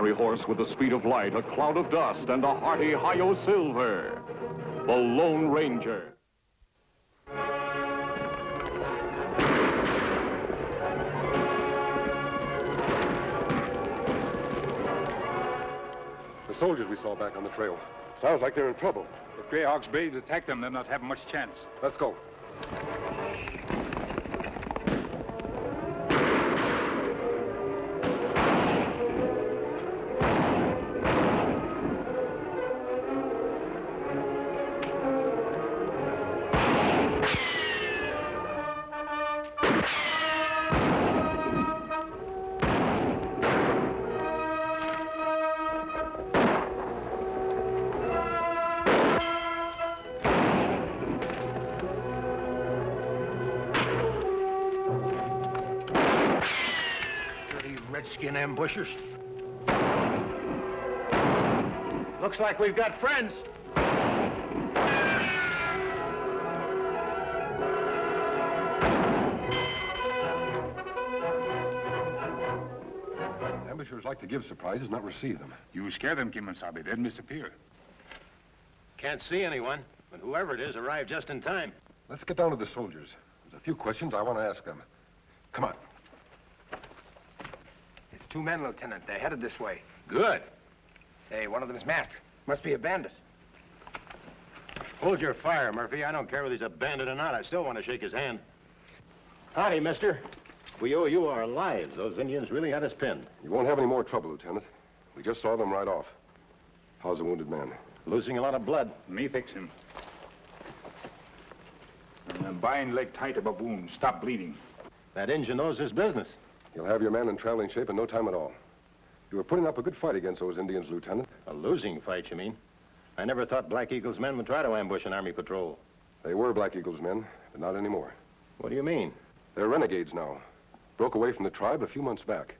fiery horse with the speed of light, a cloud of dust, and a hearty hi-yo silver. The Lone Ranger. The soldiers we saw back on the trail. Sounds like they're in trouble. If Greyhawk's Braves attack them, they'll not have much chance. Let's go. Redskin ambushers. Looks like we've got friends. Ambushers like to give surprises, not receive them. You scare them, Kemosabe, they'll disappear. Can't see anyone, but whoever it is arrived just in time. Let's get down to the soldiers. There's a few questions I want to ask them. Come on. It's 2 men, Lieutenant. They're headed this way. Good. Hey, one of them's masked. Must be a bandit. Hold your fire, Murphy. I don't care whether he's a bandit or not. I still want to shake his hand. Howdy, mister. We owe you our lives. Those Indians really had us pinned. You won't have any more trouble, Lieutenant. We just saw them right off. How's the wounded man? Losing a lot of blood. Me fix him. Bind leg tight above wound. Stop bleeding. That Injun knows his business. You'll have your man in traveling shape in no time at all. You were putting up a good fight against those Indians, Lieutenant. A losing fight, you mean? I never thought Black Eagle's men would try to ambush an army patrol. They were Black Eagle's men, but not anymore. What do you mean? They're renegades now. Broke away from the tribe a few months back.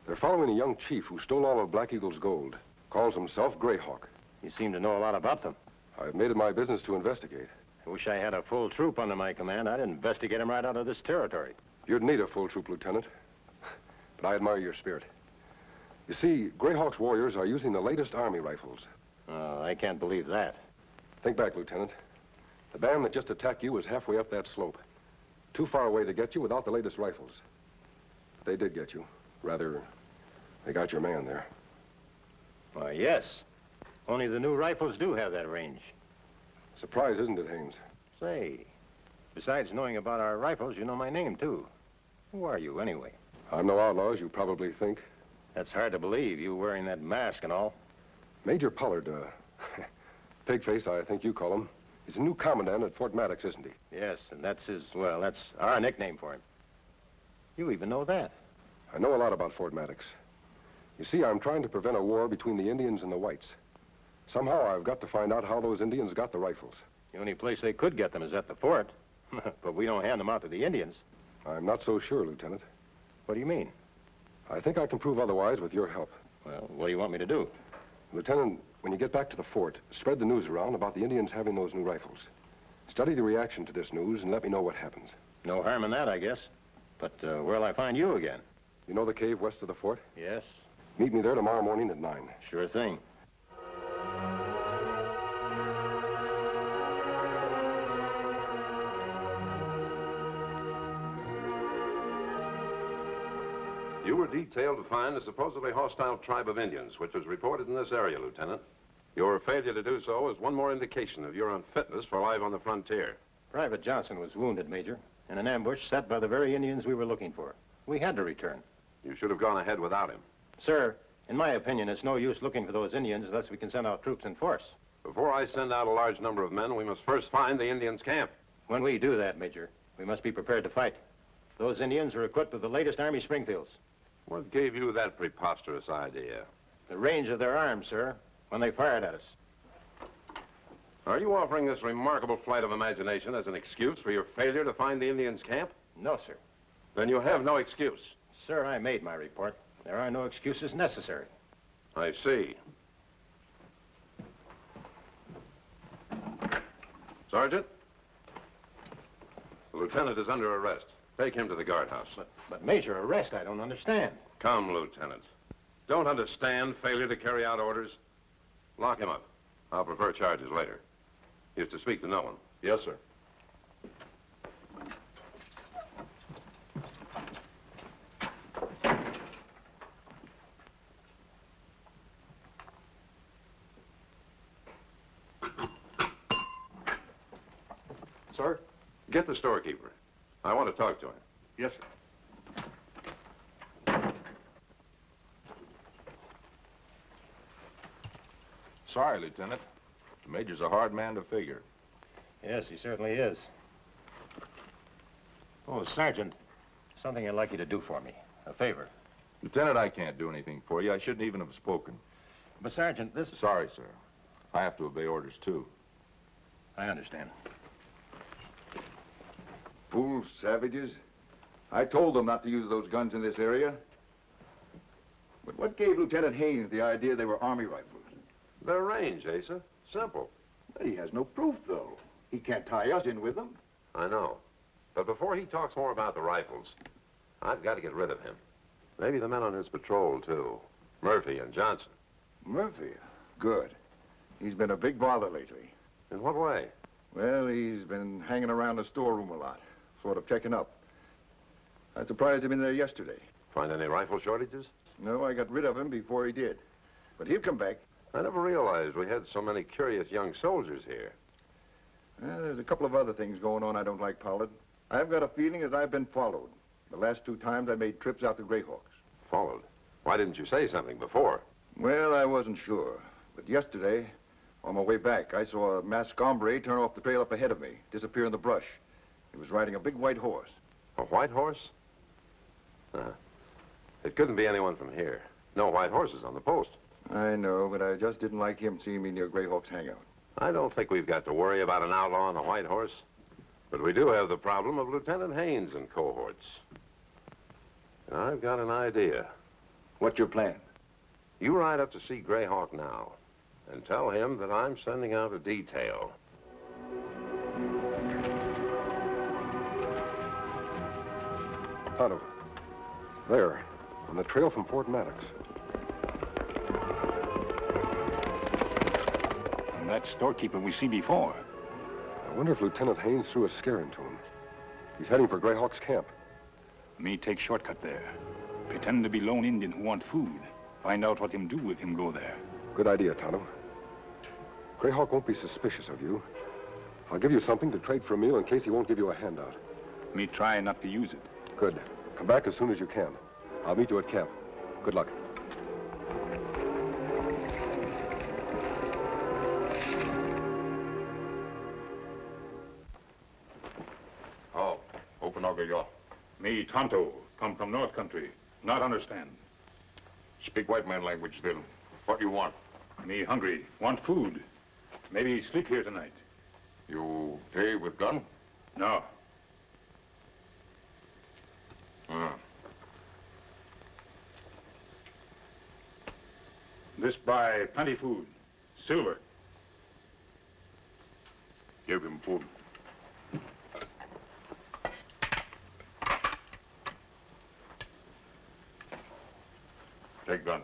They're following a young chief who stole all of Black Eagle's gold. Calls himself Greyhawk. You seem to know a lot about them. I've made it my business to investigate. I wish I had a full troop under my command. I'd investigate them right out of this territory. You'd need a full troop, Lieutenant. But I admire your spirit. You see, Greyhawk's warriors are using the latest army rifles. Oh, I can't believe that. Think back, Lieutenant. The band that just attacked you was halfway up that slope. Too far away to get you without the latest rifles. But they did get you. Rather, they got your man there. Why, yes. Only the new rifles do have that range. Surprise, isn't it, Haines? Say, besides knowing about our rifles, you know my name, too. Who are you, anyway? I'm no outlaw, as you probably think. That's hard to believe, you wearing that mask and all. Major Pollard, Pigface, I think you call him. He's a new commandant at Fort Maddox, isn't he? Yes, and that's his, well, that's our nickname for him. You even know that. I know a lot about Fort Maddox. You see, I'm trying to prevent a war between the Indians and the whites. Somehow I've got to find out how those Indians got the rifles. The only place they could get them is at the fort. But we don't hand them out to the Indians. I'm not so sure, Lieutenant. What do you mean? I think I can prove otherwise with your help. Well, what do you want me to do? Lieutenant, when you get back to the fort, spread the news around about the Indians having those new rifles. Study the reaction to this news and let me know what happens. No harm in that, I guess. But where'll I find you again? You know the cave west of the fort? Yes. Meet me there tomorrow morning at 9. Sure thing. You were detailed to find a supposedly hostile tribe of Indians, which was reported in this area, Lieutenant. Your failure to do so is one more indication of your unfitness for life on the frontier. Private Johnson was wounded, Major, in an ambush set by the very Indians we were looking for. We had to return. You should have gone ahead without him. Sir, in my opinion, it's no use looking for those Indians unless we can send out troops in force. Before I send out a large number of men, we must first find the Indians' camp. When we do that, Major, we must be prepared to fight. Those Indians are equipped with the latest Army Springfields. What gave you that preposterous idea? The range of their arms, sir, when they fired at us. Are you offering this remarkable flight of imagination as an excuse for your failure to find the Indians' camp? No, sir. Then you have no excuse. Sir, I made my report. There are no excuses necessary. I see. Sergeant, the lieutenant is under arrest. Take him to the guardhouse. But Major, arrest, I don't understand. Come, Lieutenant. Don't understand failure to carry out orders? Lock him up. I'll prefer charges later. He is to speak to no one. Yes, sir. Sir? Get the storekeeper. I want to talk to him. Yes, sir. Sorry, Lieutenant. The Major's a hard man to figure. Yes, he certainly is. Oh, Sergeant, something I'd like you to do for me. A favor. Lieutenant, I can't do anything for you. I shouldn't even have spoken. But, Sergeant, this... Sorry, sir. I have to obey orders, too. I understand. Fools, savages. I told them not to use those guns in this area. But what gave Lieutenant Haynes the idea they were Army rifles? Their range, Asa. Simple. He has no proof, though. He can't tie us in with them. I know. But before he talks more about the rifles, I've got to get rid of him. Maybe the men on his patrol, too. Murphy and Johnson. Murphy? Good. He's been a big bother lately. In what way? Well, he's been hanging around the storeroom a lot, sort of checking up. I surprised him in there yesterday. Find any rifle shortages? No, I got rid of him before he did. But he'll come back. I never realized we had so many curious young soldiers here. Well, there's a couple of other things going on I don't like, Pollard. I've got a feeling that I've been followed. The last 2 times I made trips out to Greyhawks. Followed? Why didn't you say something before? Well, I wasn't sure. But yesterday, on my way back, I saw a masked hombre turn off the trail up ahead of me, disappear in the brush. He was riding a big white horse. A white horse? It couldn't be anyone from here. No white horses on the post. I know, but I just didn't like him seeing me near Greyhawk's hangout. I don't think we've got to worry about an outlaw on a white horse. But we do have the problem of Lieutenant Haynes and cohorts. And I've got an idea. What's your plan? You ride up to see Greyhawk now and tell him that I'm sending out a detail. Tonto. There, on the trail from Fort Maddox. And that storekeeper we see before. I wonder if Lieutenant Haynes threw a scare into him. He's heading for Greyhawk's camp. Me take shortcut there. Pretend to be lone Indian who want food. Find out what him do if him go there. Good idea, Tonto. Greyhawk won't be suspicious of you. I'll give you something to trade for a meal in case he won't give you a handout. Me try not to use it. Good. Come back as soon as you can. I'll meet you at camp. Good luck. Oh, open your. Me, Tonto, come from North Country. Not understand. Speak white man language, still. What you want? Me hungry, want food. Maybe sleep here tonight. You pay with gun? No. This buy plenty food. Silver. Give him food. Take gun.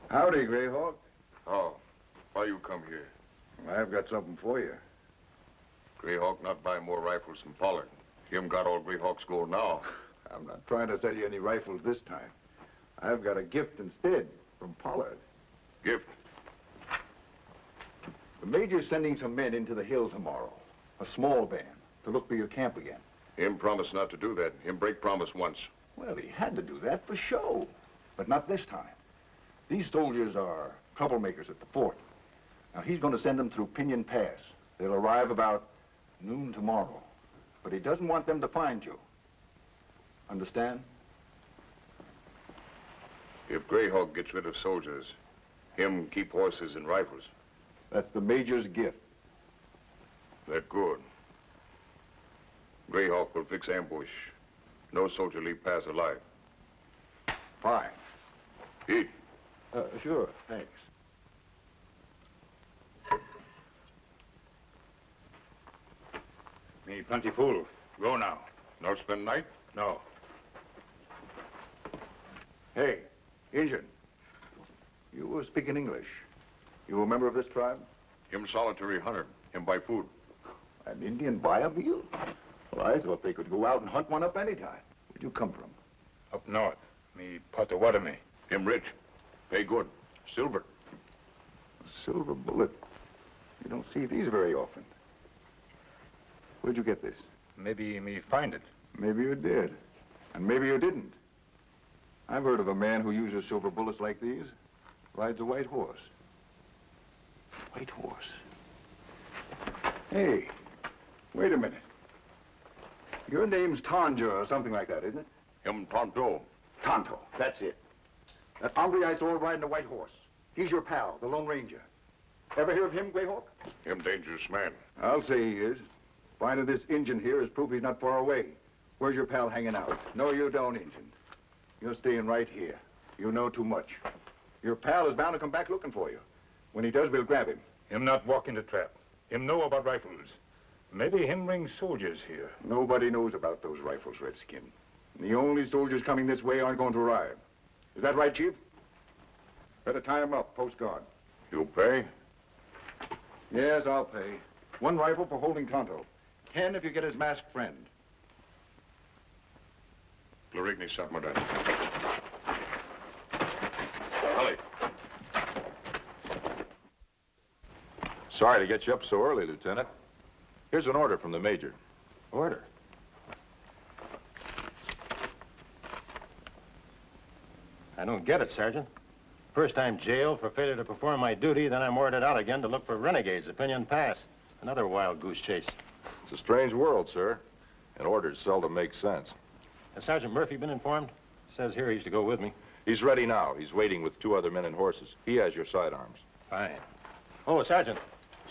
Howdy, Greyhawk. Oh, why you come here? I've got something for you. Greyhawk not buy more rifles from Pollard. Him got all Greyhawk's gold now. I'm not trying to sell you any rifles this time. I've got a gift instead from Pollard. Gift. The Major's sending some men into the hills tomorrow. A small band, to look for your camp again. Him promised not to do that. Him break promise once. Well, he had to do that for show. But not this time. These soldiers are troublemakers at the fort. Now, he's going to send them through Pinyon Pass. They'll arrive about noon tomorrow. But he doesn't want them to find you. Understand? If Greyhawk gets rid of soldiers, him keep horses and rifles. That's the Major's gift. That good. Greyhawk will fix ambush. No soldier leave pass alive. Fine. Eat. Sure, thanks. Me plenty full. Go now. No spend night? No. Hey, Injun. You were speaking English. You a member of this tribe? Him solitary hunter. Him buy food. An Indian buy a meal? Well, I thought they could go out and hunt one up any time. Where'd you come from? Up north. Me Potawatomi. Him rich. Pay good. Silver. A silver bullet. You don't see these very often. Where'd you get this? Maybe me find it. Maybe you did. And maybe you didn't. I've heard of a man who uses silver bullets like these. Rides a white horse. White horse? Hey, wait a minute. Your name's Tanja or something like that, isn't it? Him Tonto. Tonto, that's it. That hombre I saw riding a white horse. He's your pal, the Lone Ranger. Ever hear of him, Greyhawk? Him dangerous man. I'll say he is. Finding this Injun here is proof he's not far away. Where's your pal hanging out? No, you don't, Injun. You're staying right here. You know too much. Your pal is bound to come back looking for you. When he does, we'll grab him. Him not walk in the trap. Him know about rifles. Maybe him bring soldiers here. Nobody knows about those rifles, Redskin. And the only soldiers coming this way aren't going to arrive. Is that right, Chief? Better tie him up, post guard. You pay? Yes, I'll pay. 1 rifle for holding Tonto. 10 if you get his masked friend. Larigny Satmadan. Holly. Sorry to get you up so early, Lieutenant. Here's an order from the Major. Order? I don't get it, Sergeant. First I'm jailed for failure to perform my duty, then I'm ordered out again to look for renegades at Pinyon Pass. Another wild goose chase. It's a strange world, sir. And orders seldom make sense. Has Sergeant Murphy been informed? Says here he's to go with me. He's ready now. He's waiting with 2 other men and horses. He has your sidearms. Fine. Oh, Sergeant,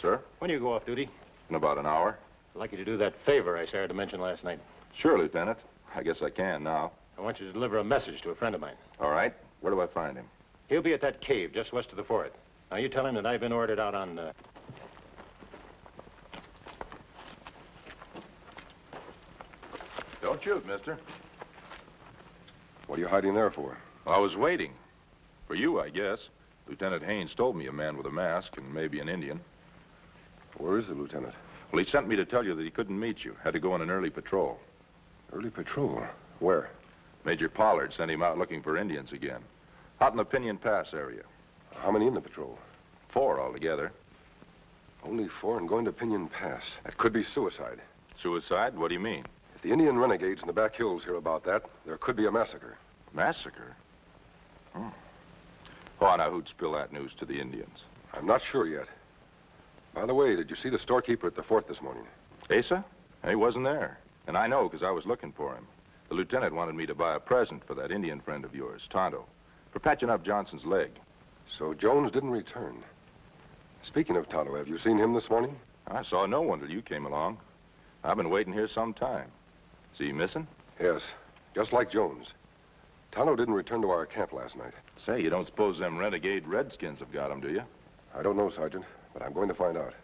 Sir? when do you go off duty? In about an hour. I'd like you to do that favor I started to mention last night. Sure, Lieutenant. I guess I can now. I want you to deliver a message to a friend of mine. All right. Where do I find him? He'll be at that cave just west of the fort. Now, you tell him that I've been ordered out on, Don't shoot, mister. What are you hiding there for? I was waiting. For you, I guess. Lieutenant Haynes told me a man with a mask and maybe an Indian. Where is the lieutenant? Well, he sent me to tell you that he couldn't meet you. Had to go on an early patrol. Early patrol? Where? Major Pollard sent him out looking for Indians again. Out in the Pinyon Pass area. How many in the patrol? 4 altogether. Only 4 and going to Pinyon Pass. That could be suicide. Suicide? What do you mean? If the Indian renegades in the back hills hear about that, there could be a massacre. Massacre? Oh, now who'd spill that news to the Indians? I'm not sure yet. By the way, did you see the storekeeper at the fort this morning? Asa? He wasn't there. And I know, because I was looking for him. The lieutenant wanted me to buy a present for that Indian friend of yours, Tonto, for patching up Johnson's leg. So Jones didn't return. Speaking of Tonto, have you seen him this morning? I saw no one till you came along. I've been waiting here some time. Is he missing? Yes, just like Jones. Tonto didn't return to our camp last night. Say, you don't suppose them renegade redskins have got him, do you? I don't know, Sergeant, but I'm going to find out.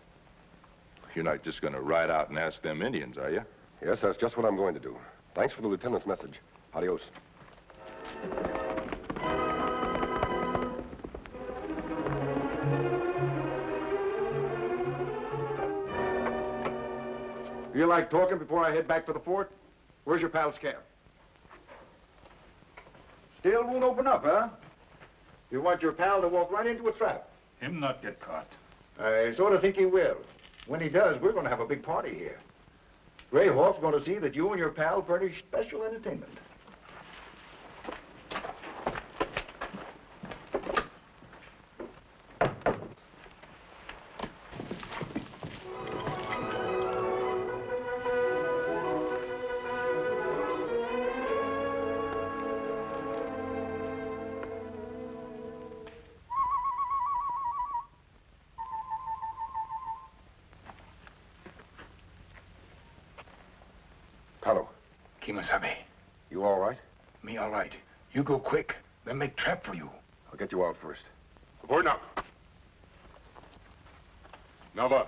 You're not just going to ride out and ask them Indians, are you? Yes, that's just what I'm going to do. Thanks for the lieutenant's message. Adios. Feel like talking before I head back for the fort? Where's your pal's camp? Still won't open up, huh? You want your pal to walk right into a trap? Him not get caught. I sort of think he will. When he does, we're going to have a big party here. Greyhawk's going to see that you and your pal furnish special entertainment. Tonto, Kimasabe, you all right? me all right. You go quick, then make trap for you. I'll get you out first. Aboard now. Nava.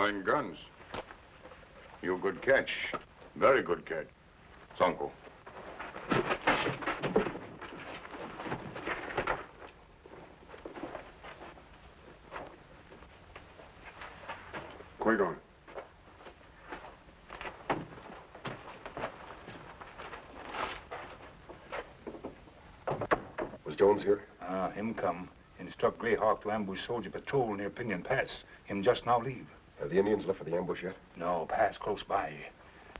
Fine guns. You good catch. Very good catch. Sonko. Qui-Gon. Was Jones here? Him come. Instruct Greyhawk to ambush soldier patrol near Pinion Pass. Him just now leave. Have the Indians left for the ambush yet? No, pass close by.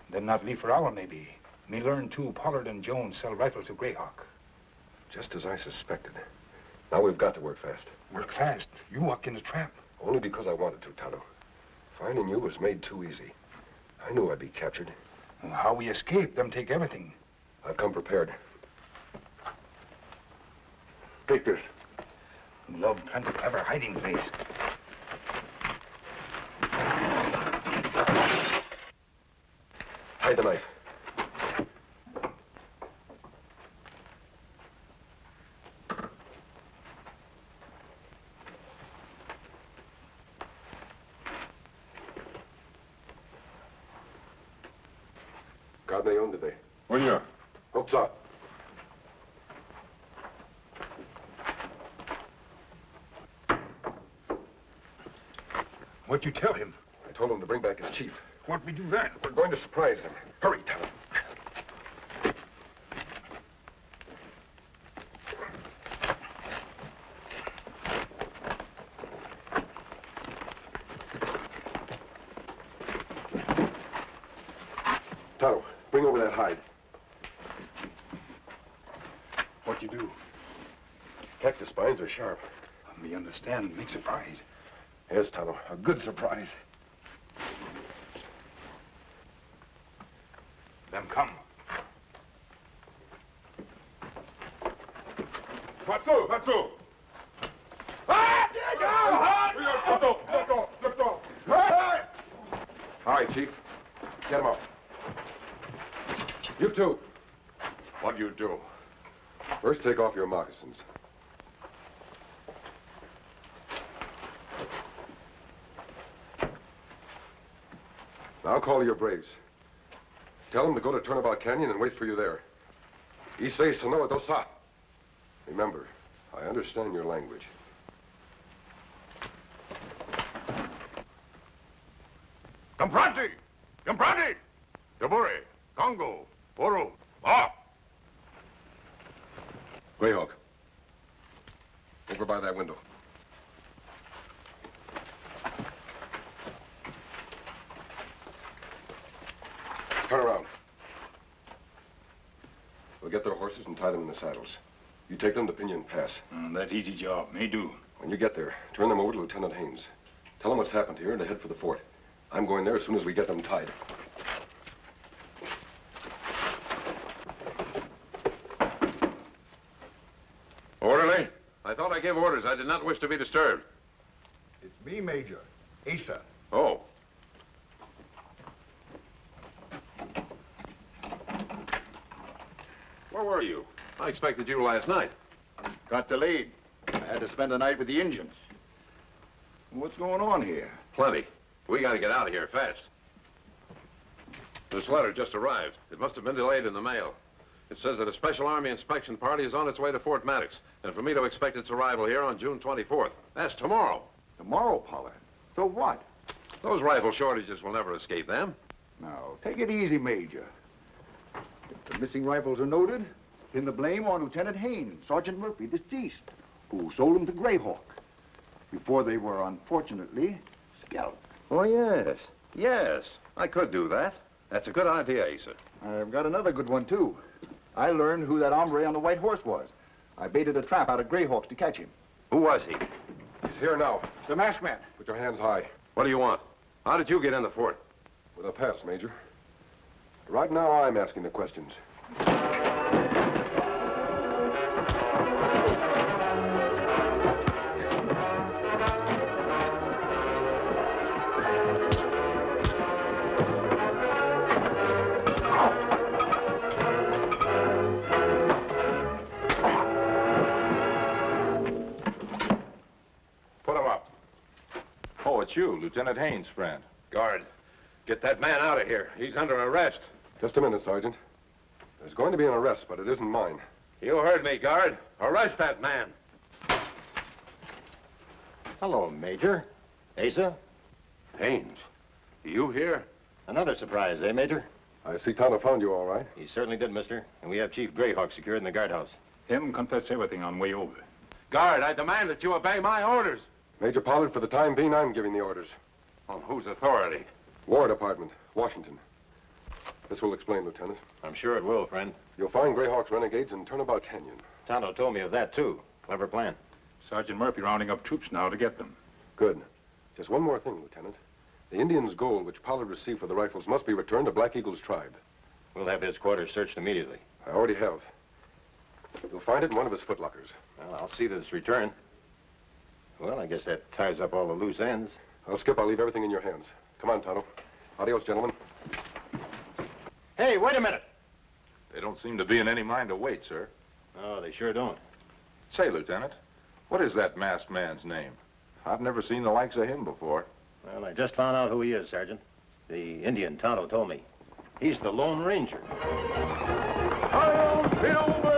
Then not leave for hour, maybe. Me learn, too, Pollard and Jones sell rifle to Greyhawk. Just as I suspected. Now we've got to work fast. Work fast. You walk in the trap. Only because I wanted to, Tonto. Finding you was made too easy. I knew I'd be captured. Well, how we escape, them take everything. I've come prepared. Take this. Love plenty clever hiding place. Hide the knife. God they own today. Well, yeah. Hooks up. What you tell him? I told him to bring back his chief. What we do then? We're going to surprise him. Hurry, Tonto. Tonto, bring over that hide. What you do? Cactus spines are sharp. Me understand. Make surprise. Yes, Tonto, a good surprise. Them come. Fatso! Fatso! All right, Chief. Get him up. You two. What do you do? First, take off your moccasins. Now call your braves. Tell them to go to Turnabout Canyon and wait for you there. Ise Sonoa Dosa. Remember, I understand your language. Comprati! Comprati! Yabure! Congo! Oro! Ah! Greyhawk. Over by that window. Turn around. We'll get their horses and tie them in the saddles. You take them to Pinion Pass. That easy job. Me do. When you get there, turn them over to Lieutenant Haynes. Tell them what's happened here and to head for the fort. I'm going there as soon as we get them tied. Orderly, I thought I gave orders. I did not wish to be disturbed. It's me, Major. Asa. Oh. Where were you? I expected you last night. Got delayed. I had to spend the night with the Indians. What's going on here? Plenty. We got to get out of here fast. This letter just arrived. It must have been delayed in the mail. It says that a special Army inspection party is on its way to Fort Maddox, and for me to expect its arrival here on June 24th. That's tomorrow. Tomorrow, Pollard. So what? Those rifle shortages will never escape them. Now, take it easy, Major. If the missing rifles are noted, pin the blame on Lieutenant Haynes, Sergeant Murphy, deceased, who sold them to Greyhawk before they were, unfortunately, scalped. Oh, yes. Yes, I could do that. That's a good idea, Asa. I've got another good one, too. I learned who that hombre on the white horse was. I baited a trap out of Greyhawks to catch him. Who was he? He's here now. The masked man. Put your hands high. What do you want? How did you get in the fort? With a pass, Major. Right now, I'm asking the questions. Oh, it's you, Lieutenant Haynes' friend. Guard, get that man out of here. He's under arrest. Just a minute, Sergeant. There's going to be an arrest, but it isn't mine. You heard me, guard. Arrest that man. Hello, Major. Asa? Haines, you here? Another surprise, eh, Major? I see Tonto found you all right. He certainly did, mister. And we have Chief Greyhawk secured in the guardhouse. Him confess everything on way over. Guard, I demand that you obey my orders. Major Pollard, for the time being, I'm giving the orders. On whose authority? War Department, Washington. This will explain, Lieutenant. I'm sure it will, friend. You'll find Greyhawk's renegades in Turnabout Canyon. Tonto told me of that, too. Clever plan. Sergeant Murphy rounding up troops now to get them. Good. Just one more thing, Lieutenant. The Indian's gold which Pollard received for the rifles must be returned to Black Eagle's tribe. We'll have his quarters searched immediately. I already have. You'll find it in one of his footlockers. Well, I'll see that it's returned. Well, I guess that ties up all the loose ends. Skip, I'll leave everything in your hands. Come on, Tonto. Adios, gentlemen. Hey, wait a minute! They don't seem to be in any mind to wait, sir. Oh, they sure don't. Say, Lieutenant, what is that masked man's name? I've never seen the likes of him before. Well, I just found out who he is, Sergeant. The Indian Tonto told me. He's the Lone Ranger. Hail, Silver!